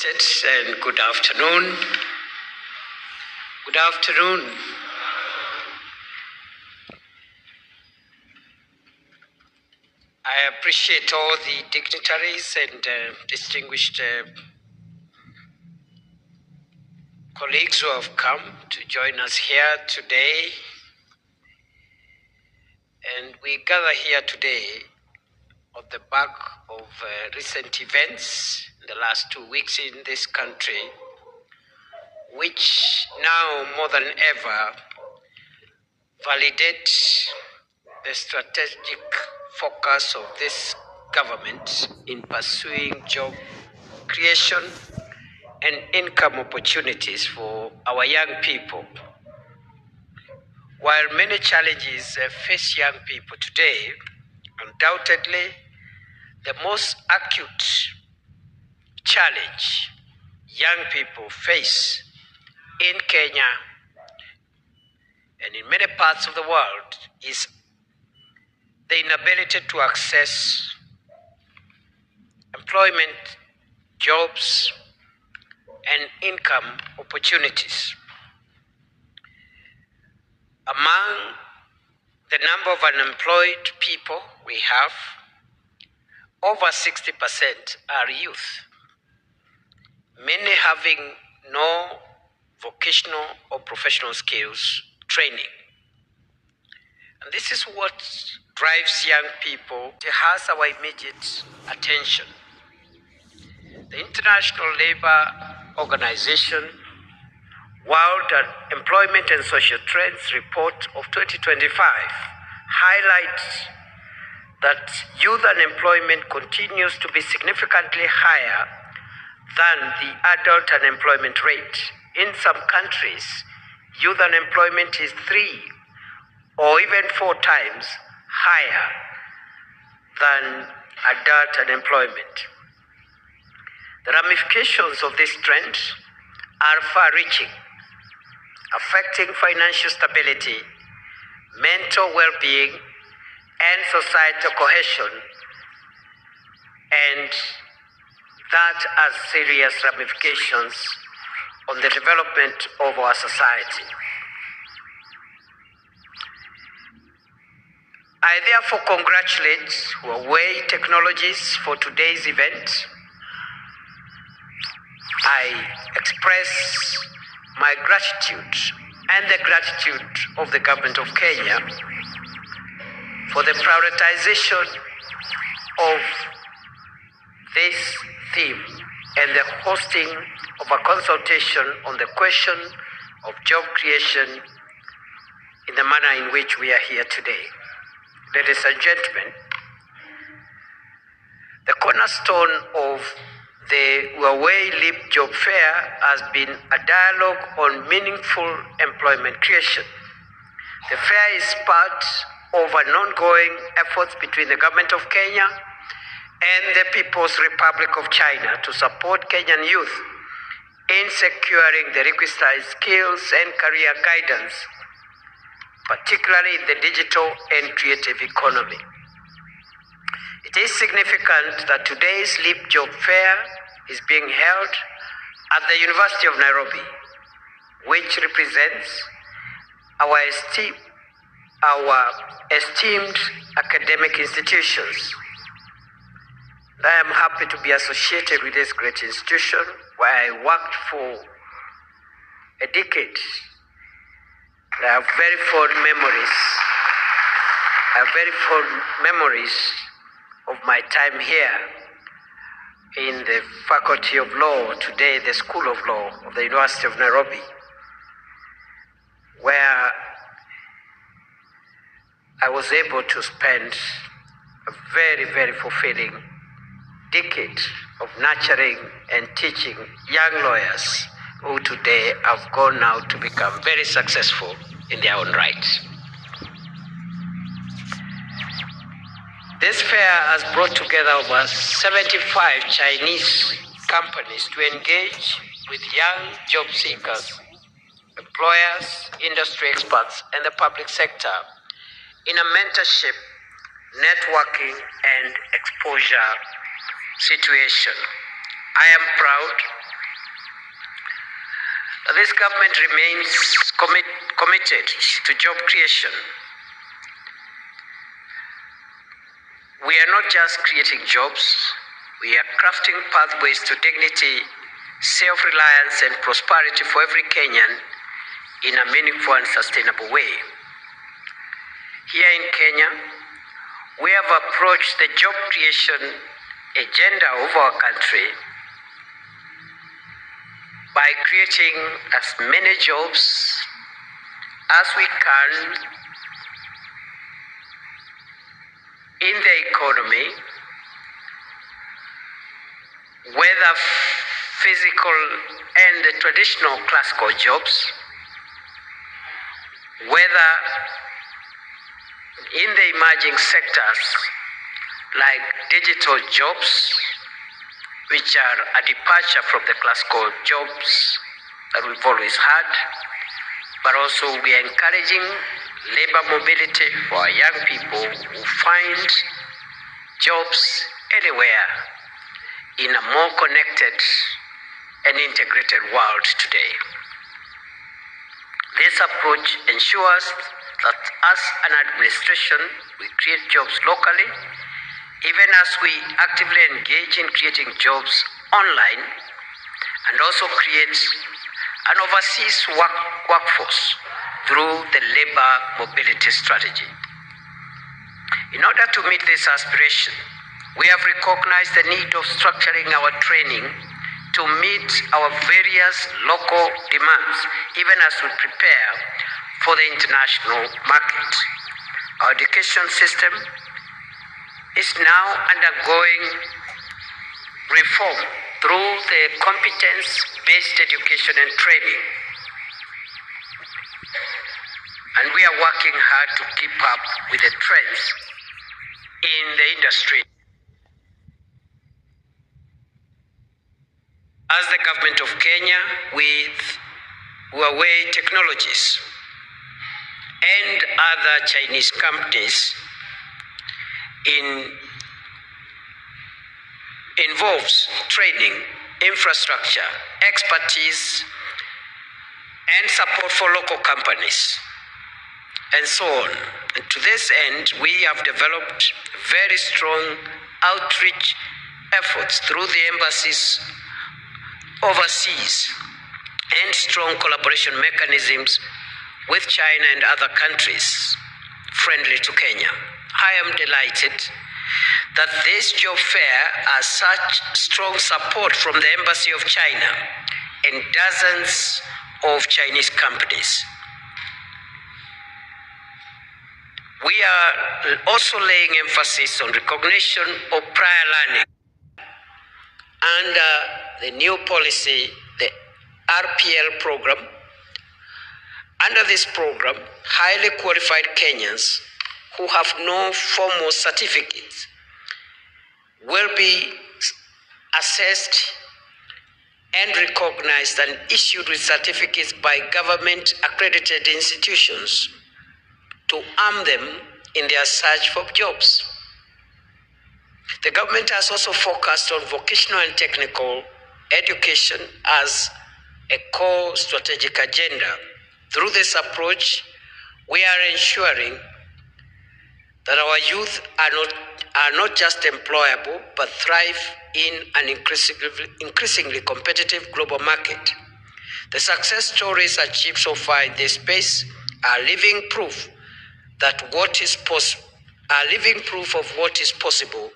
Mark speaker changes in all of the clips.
Speaker 1: And good afternoon. Good afternoon. I appreciate all the dignitaries and distinguished colleagues who have come to join us here today. And we gather here today on the back of recent events in the last 2 weeks in this country, which now more than ever validate the strategic focus of this government in pursuing job creation and income opportunities for our young people. While many challenges face young people today, undoubtedly the most acute challenge young people face in Kenya and in many parts of the world is the inability to access employment, jobs, and income opportunities. Among the number of unemployed people we have, over 60% are youth, many having no vocational or professional skills training. And this is what drives young people. It has our immediate attention. The International Labour Organization World Employment and Social Trends Report of 2025 highlights that youth unemployment continues to be significantly higher than the adult unemployment rate. In some countries, youth unemployment is 3 or even 4 times higher than adult unemployment. The ramifications of this trend are far-reaching, affecting financial stability, mental well-being, and societal cohesion, and that has serious ramifications on the development of our society. I therefore congratulate Huawei Technologies for today's event. I express my gratitude and the gratitude of the government of Kenya for the prioritization of this theme and the hosting of a consultation on the question of job creation in the manner in which we are here today. Ladies and gentlemen, the cornerstone of the Huawei Leap Job Fair has been a dialogue on meaningful employment creation. The fair is part of an ongoing effort between the government of Kenya and the People's Republic of China to support Kenyan youth in securing the requisite skills and career guidance, particularly in the digital and creative economy. It is significant that today's Leap Job Fair is being held at the University of Nairobi, which represents our esteemed academic institutions. I am happy to be associated with this great institution where I worked for a decade. I have very fond memories of my time here in the Faculty of Law, today the School of Law of the University of Nairobi, where I was able to spend a very, very fulfilling decade of nurturing and teaching young lawyers who today have gone now to become very successful in their own right. This fair has brought together over 75 Chinese companies to engage with young job seekers, employers, industry experts, and the public sector in a mentorship, networking, and exposure situation. I am proud This government remains committed to job creation. We are not just creating jobs, we are crafting pathways to dignity, self-reliance and prosperity for every Kenyan in a meaningful and sustainable way. Here in Kenya, we have approached the job creation agenda of our country by creating as many jobs as we can in the economy, whether physical and the traditional classical jobs, whether in the emerging sectors like digital jobs, which are a departure from the classical jobs that we've always had, but also we are encouraging labor mobility for our young people who find jobs anywhere in a more connected and integrated world today. This approach ensures that as an administration, we create jobs locally, even as we actively engage in creating jobs online and also create an overseas workforce through the labor mobility strategy. In order to meet this aspiration, we have recognized the need of structuring our training to meet our various local demands, even as we prepare for the international market. Our education system is now undergoing reform through the competence-based education and training. And we are working hard to keep up with the trends in the industry. As the government of Kenya, with Huawei Technologies and other Chinese companies, involves training, infrastructure, expertise, and support for local companies, and so on. And to this end, we have developed very strong outreach efforts through the embassies overseas and strong collaboration mechanisms with China and other countries friendly to Kenya. I am delighted that this job fair has such strong support from the Embassy of China and dozens of Chinese companies. We are also laying emphasis on recognition of prior learning under the new policy, the RPL program. Under this program, highly qualified Kenyans who have no formal certificates will be assessed and recognized and issued with certificates by government accredited institutions to arm them in their search for jobs. The government has also focused on vocational and technical education as a core strategic agenda. Through this approach, we are ensuring that our youth are not just employable, but thrive in an increasingly competitive global market. The success stories achieved so far in this space are living proof of what is possible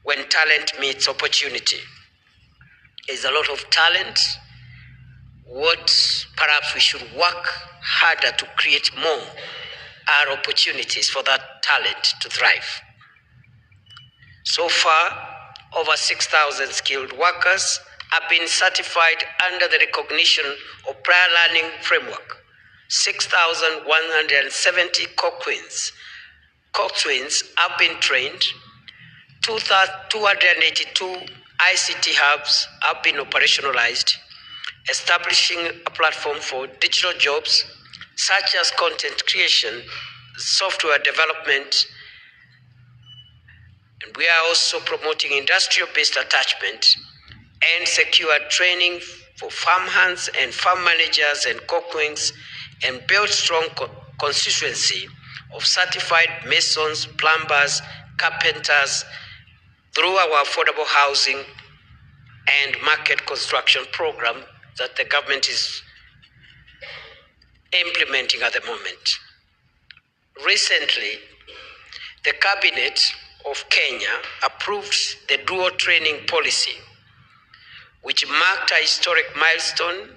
Speaker 1: when talent meets opportunity. There's a lot of talent. What perhaps we should work harder to create more are opportunities for that talent to thrive. So far, over 6,000 skilled workers have been certified under the recognition of prior learning framework. 6,170 coxswains have been trained. 282 ICT hubs have been operationalized, establishing a platform for digital jobs such as content creation, software development, and we are also promoting industrial-based attachment and secure training for farmhands and farm managers and cookwings, and build strong constituency of certified masons, plumbers, carpenters through our affordable housing and market construction program that the government is implementing at the moment. Recently, the Cabinet of Kenya approved the dual training policy, which marked a historic milestone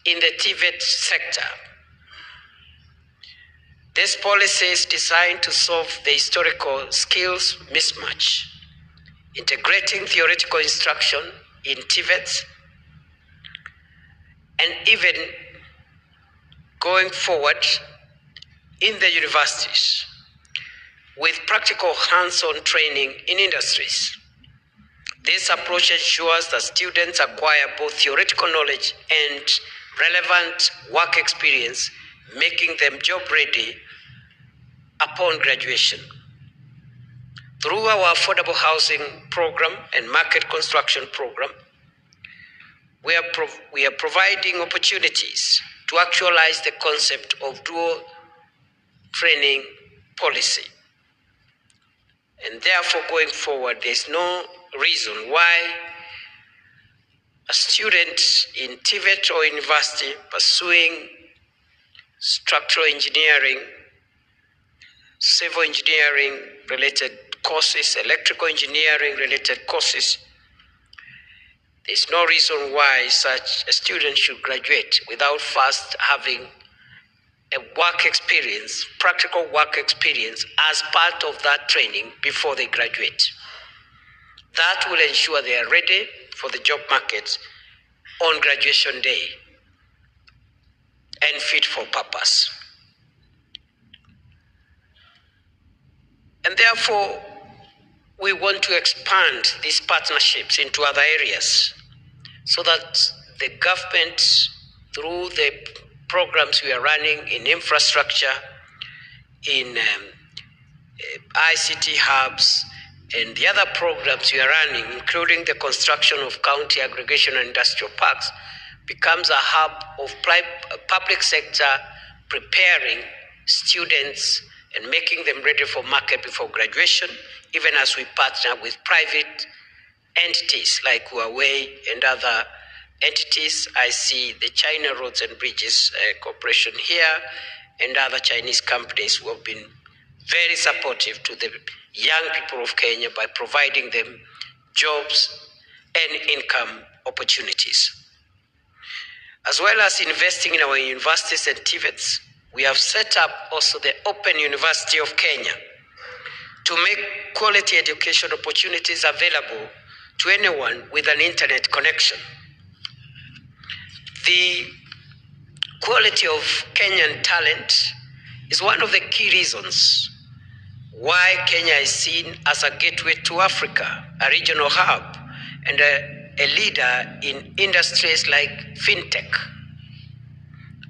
Speaker 1: in the TVET sector. This policy is designed to solve the historical skills mismatch, integrating theoretical instruction in TVETs, and even going forward in the universities with practical hands-on training in industries. This approach ensures that students acquire both theoretical knowledge and relevant work experience, making them job-ready upon graduation. Through our affordable housing program and market construction program, we are providing opportunities to actualize the concept of dual training policy. And therefore, going forward, there's no reason why a student in TVET or university pursuing structural engineering, civil engineering related courses, electrical engineering related courses, there's no reason why such a student should graduate without first having a work experience, practical work experience as part of that training before they graduate. That will ensure they are ready for the job market on graduation day and fit for purpose. And therefore, we want to expand these partnerships into other areas so that the government, through the programs we are running in infrastructure, in ICT hubs, and the other programs we are running, including the construction of county aggregation and industrial parks, becomes a hub of public sector preparing students and making them ready for market before graduation, even as we partner with private entities like Huawei and other entities. I see the China Roads and Bridges Corporation here and other Chinese companies who have been very supportive to the young people of Kenya by providing them jobs and income opportunities. As well as investing in our universities and TVETs, we have set up also the Open University of Kenya to make quality education opportunities available to anyone with an internet connection. The quality of Kenyan talent is one of the key reasons why Kenya is seen as a gateway to Africa, a regional hub, and a leader in industries like fintech.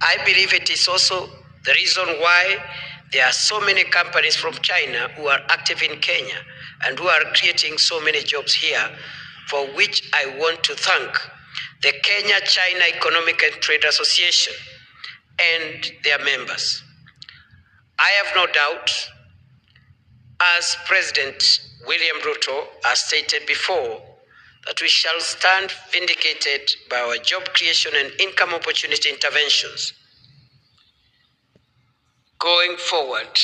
Speaker 1: I believe it is also the reason why there are so many companies from China who are active in Kenya and who are creating so many jobs here, for which I want to thank the Kenya-China Economic and Trade Association and their members. I have no doubt, as President William Ruto has stated before, that we shall stand vindicated by our job creation and income opportunity interventions going forward.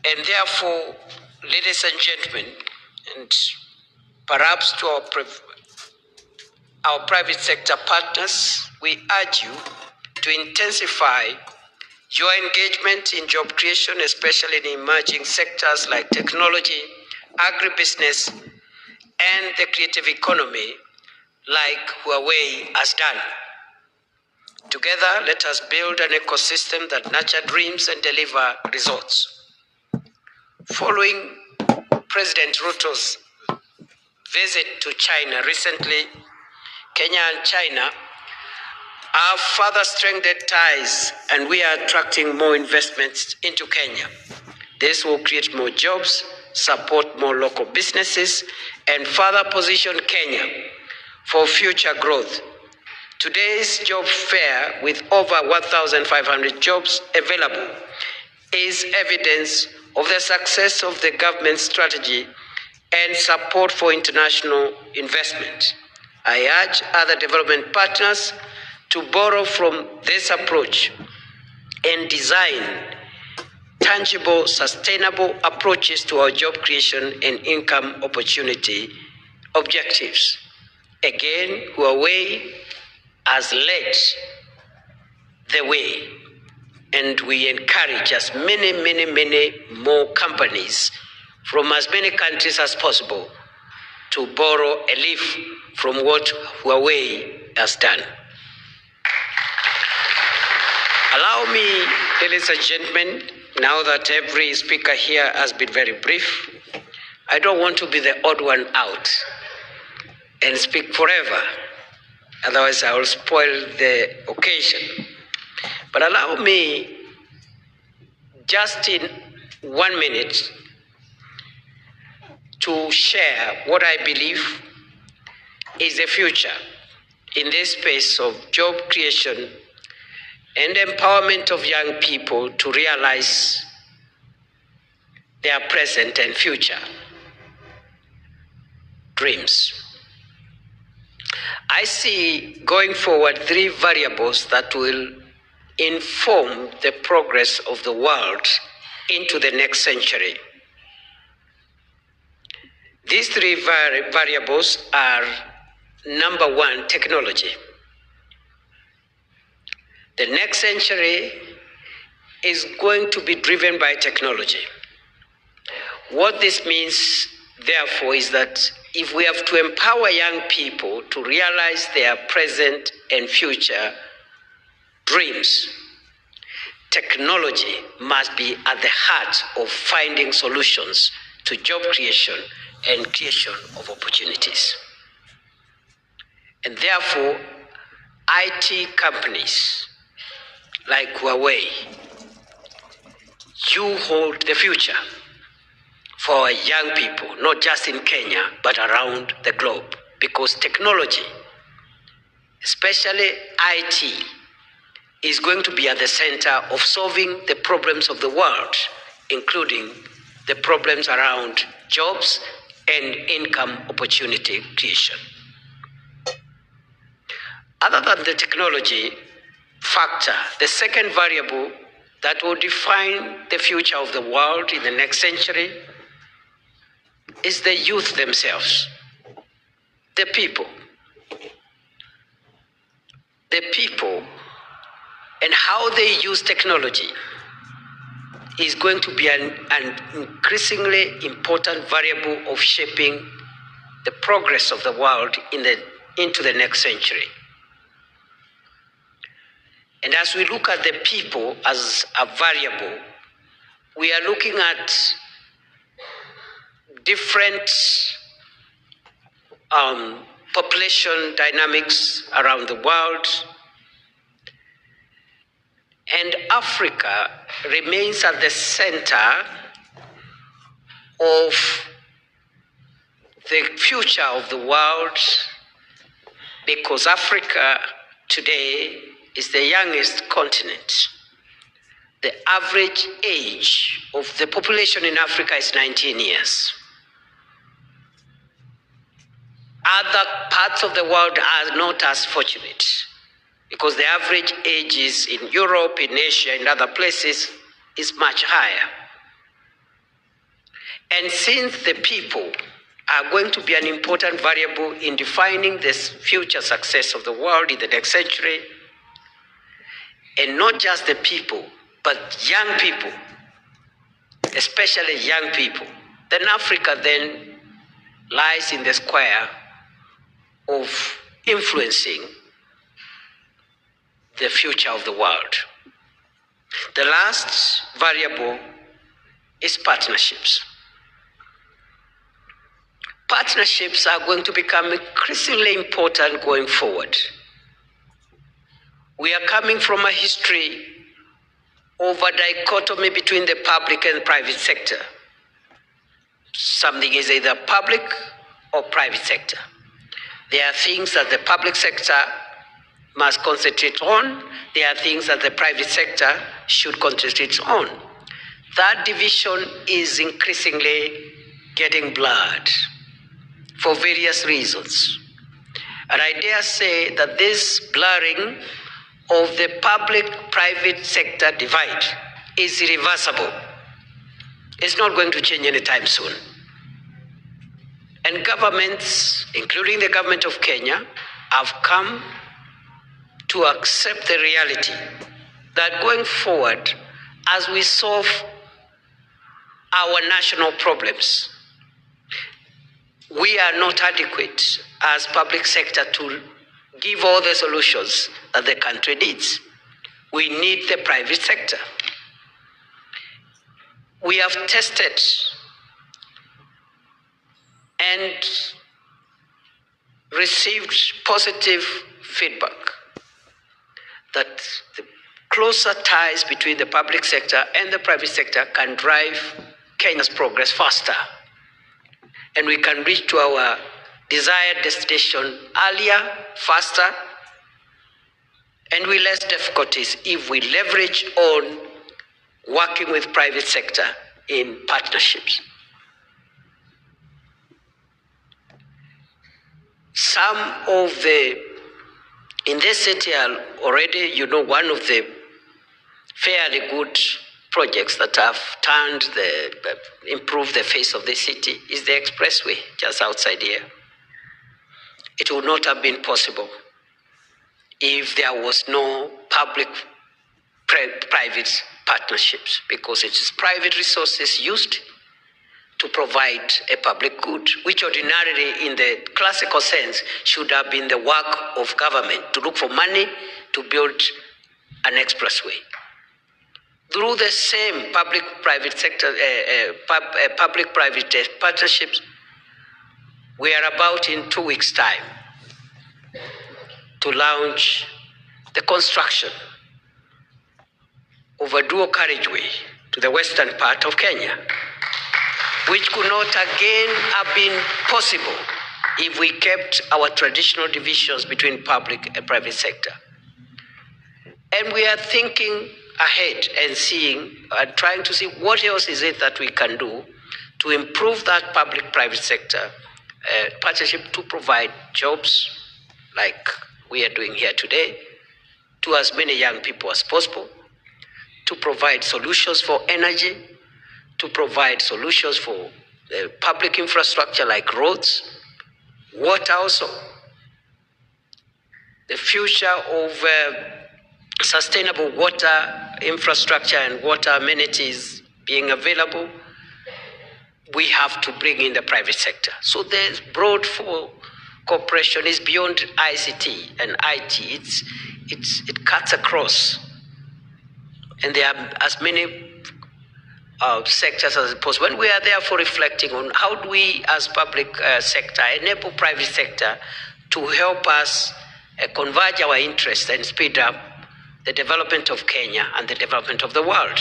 Speaker 1: And therefore, ladies and gentlemen, and perhaps to our private sector partners, we urge you to intensify your engagement in job creation, especially in emerging sectors like technology, agribusiness, and the creative economy, like Huawei has done. Together, let us build an ecosystem that nurtures dreams and deliver results. Following President Ruto's visit to China recently, Kenya and China have further strengthened ties, and we are attracting more investments into Kenya. This will create more jobs, support more local businesses, and further position Kenya for future growth. Today's job fair, with over 1,500 jobs available, is evidence of the success of the government's strategy and support for international investment. I urge other development partners to borrow from this approach and design tangible, sustainable approaches to our job creation and income opportunity objectives. Again, Huawei has led the way, and we encourage as many more companies from as many countries as possible to borrow a leaf from what Huawei has done. Allow me, ladies and gentlemen, now that every speaker here has been very brief, I don't want to be the odd one out and speak forever. Otherwise, I will spoil the occasion. But allow me, just in 1 minute, to share what I believe is the future in this space of job creation and empowerment of young people to realize their present and future dreams. I see going forward 3 variables that will inform the progress of the world into the next century. These 3 variables are: number 1, technology. The next century is going to be driven by technology. What this means, therefore, is that if we have to empower young people to realize their present and future dreams, technology must be at the heart of finding solutions to job creation and creation of opportunities. And therefore, IT companies like Huawei, you hold the future for our young people, not just in Kenya, but around the globe. Because technology, especially IT, is going to be at the center of solving the problems of the world, including the problems around jobs and income opportunity creation. Other than the technology factor, the second variable that will define the future of the world in the next century is the youth themselves, the people. The people and how they use technology is going to be an increasingly important variable of shaping the progress of the world into the next century. And as we look at the people as a variable, we are looking at different population dynamics around the world. And Africa remains at the center of the future of the world, because Africa today is the youngest continent. The average age of the population in Africa is 19 years. Other parts of the world are not as fortunate, because the average ages in Europe, in Asia, in other places is much higher. And since the people are going to be an important variable in defining this future success of the world in the next century, and not just the people, but young people, especially young people, then Africa then lies in the square of influencing the future of the world. The last variable is partnerships. Partnerships are going to become increasingly important going forward. We are coming from a history of a dichotomy between the public and private sector. Something is either public or private sector. There are things that the public sector must concentrate on. There are things that the private sector should concentrate on. That division is increasingly getting blurred for various reasons. And I dare say that this blurring of the public-private sector divide is irreversible. It's not going to change anytime soon. And governments, including the government of Kenya, have come to accept the reality that going forward, as we solve our national problems, we are not adequate as public sector to give all the solutions that the country needs. We need the private sector. We have tested and received positive feedback that the closer ties between the public sector and the private sector can drive Kenya's progress faster. And we can reach to our desired destination earlier, faster, and with less difficulties if we leverage on working with private sector in partnerships. Some of in this city already, one of the fairly good projects that have improved the face of the city is the expressway just outside here. It would not have been possible if there was no public-private partnerships, because it is private resources used to provide a public good, which ordinarily in the classical sense should have been the work of government, to look for money to build an expressway. Through the same public-private sector, public-private partnerships, we are about in 2 weeks' time to launch the construction of a dual carriageway to the western part of Kenya, which could not again have been possible if we kept our traditional divisions between public and private sector. And we are thinking ahead and trying to see what else is it that we can do to improve that public-private sector partnership to provide jobs like we are doing here today to as many young people as possible, to provide solutions for energy, to provide solutions for public infrastructure like roads, water also. The future of sustainable water infrastructure and water amenities being available, we have to bring in the private sector. So the broad cooperation is beyond ICT and IT. It cuts across. And there are as many sectors as possible. And we are therefore reflecting on how do we as public sector enable private sector to help us converge our interests and speed up the development of Kenya and the development of the world.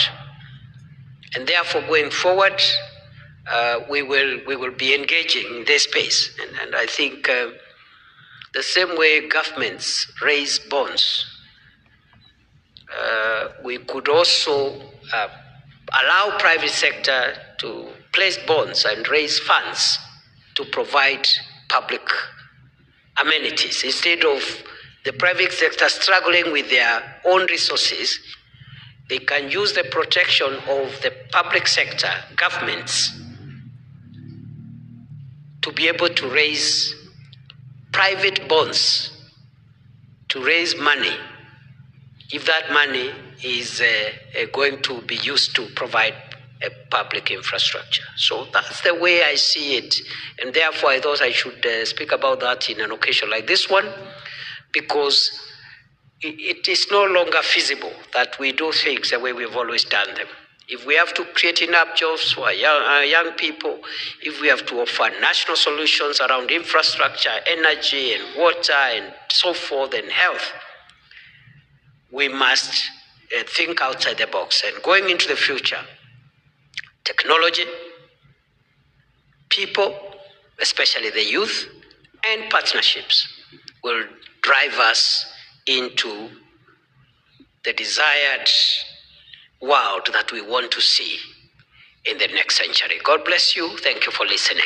Speaker 1: And therefore, going forward, we will be engaging in this space. And I think the same way governments raise bonds, we could also allow private sector to place bonds and raise funds to provide public amenities. Instead of the private sector struggling with their own resources, they can use the protection of the public sector, governments, to be able to raise private bonds, to raise money, if that money is going to be used to provide a public infrastructure. So that's the way I see it. And therefore, I thought I should speak about that in an occasion like this one, because it is no longer feasible that we do things the way we've always done them. If we have to create enough jobs for our young people, if we have to offer national solutions around infrastructure, energy, and water, and so forth, and health, we must think outside the box. And going into the future, technology, people, especially the youth, and partnerships will drive us into the desired world that we want to see in the next century. God bless you. Thank you for listening.